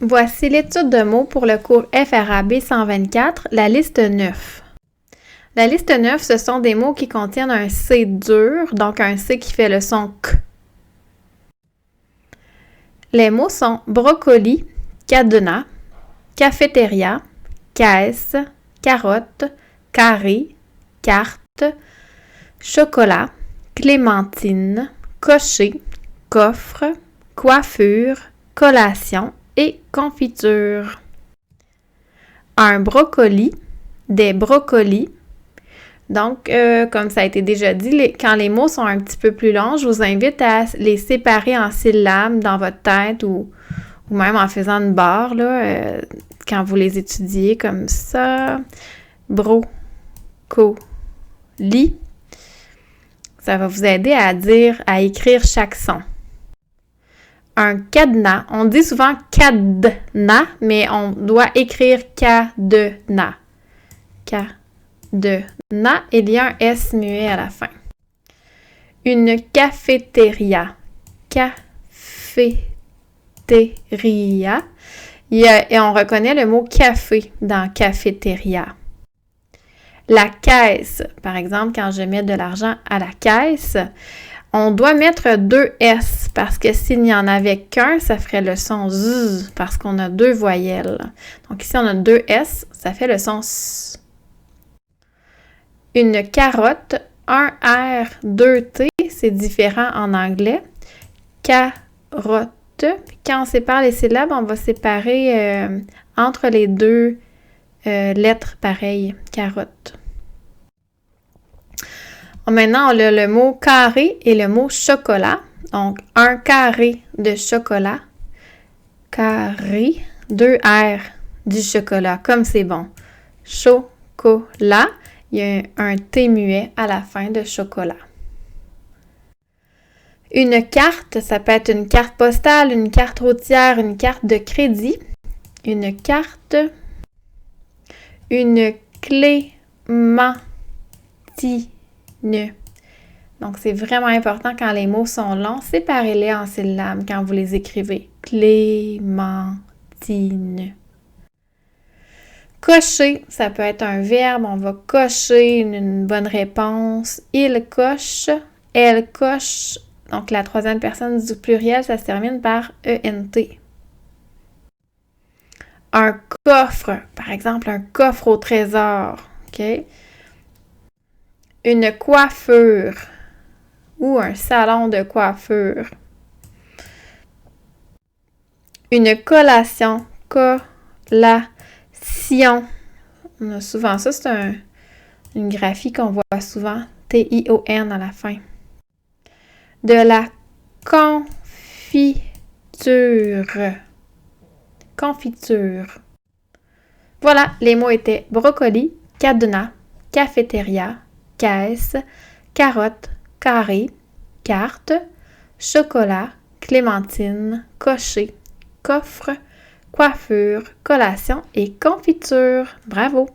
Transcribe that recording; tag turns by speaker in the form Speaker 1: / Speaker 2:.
Speaker 1: Voici l'étude de mots pour le cours FRAB 124, la liste 9. La liste 9, ce sont des mots qui contiennent un C dur, donc un C qui fait le son K. Les mots sont brocoli, cadenas, cafétéria, caisse, carotte, carré, carte, chocolat, clémentine, cocher, coffre, coiffure, collation et confiture. Un brocoli, des brocolis. Donc, comme ça a été déjà dit, quand les mots sont un petit peu plus longs, je vous invite à les séparer en syllabes dans votre tête ou même en faisant une barre, là, quand vous les étudiez comme ça. Brocoli. Ça va vous aider à écrire chaque son. Un cadenas. On dit souvent cadenas, mais on doit écrire cadenas. Cadenas. Il y a un S muet à la fin. Une cafétéria. Cafétéria. Et on reconnaît le mot café dans cafétéria. La caisse, par exemple, quand je mets de l'argent à la caisse, on doit mettre 2 S parce que s'il n'y en avait qu'un, ça ferait le son Z parce qu'on a 2 voyelles. Donc ici, on a 2 S, ça fait le son S. Une carotte, 1 R, 2 T, c'est différent en anglais. Carotte. Quand on sépare les syllabes, on va séparer entre les 2 lettres pareilles. Carotte. Maintenant, on a le mot carré et le mot chocolat. Donc, un carré de chocolat. Carré. 2 R du chocolat, comme c'est bon. Chocolat. Il y a un T muet à la fin de chocolat. Une carte, ça peut être une carte postale, une carte routière, une carte de crédit. Une carte. Une clémentine. Donc, c'est vraiment important quand les mots sont longs, séparez-les en syllabes quand vous les écrivez. Clémentine. Cocher, ça peut être un verbe, on va cocher une bonne réponse. Il coche, elle coche. Donc, la troisième personne du pluriel, ça se termine par ENT. Un coffre, par exemple, un coffre au trésor. OK? Une coiffure ou un salon de coiffure. Une collation. Collation. On a souvent ça, c'est une graphie qu'on voit souvent. T-I-O-N à la fin. De la confiture. Confiture. Voilà, les mots étaient brocoli, cadenas, cafétéria, caisse, carotte, carré, carte, chocolat, clémentine, cocher, coffre, coiffure, collation et confiture. Bravo!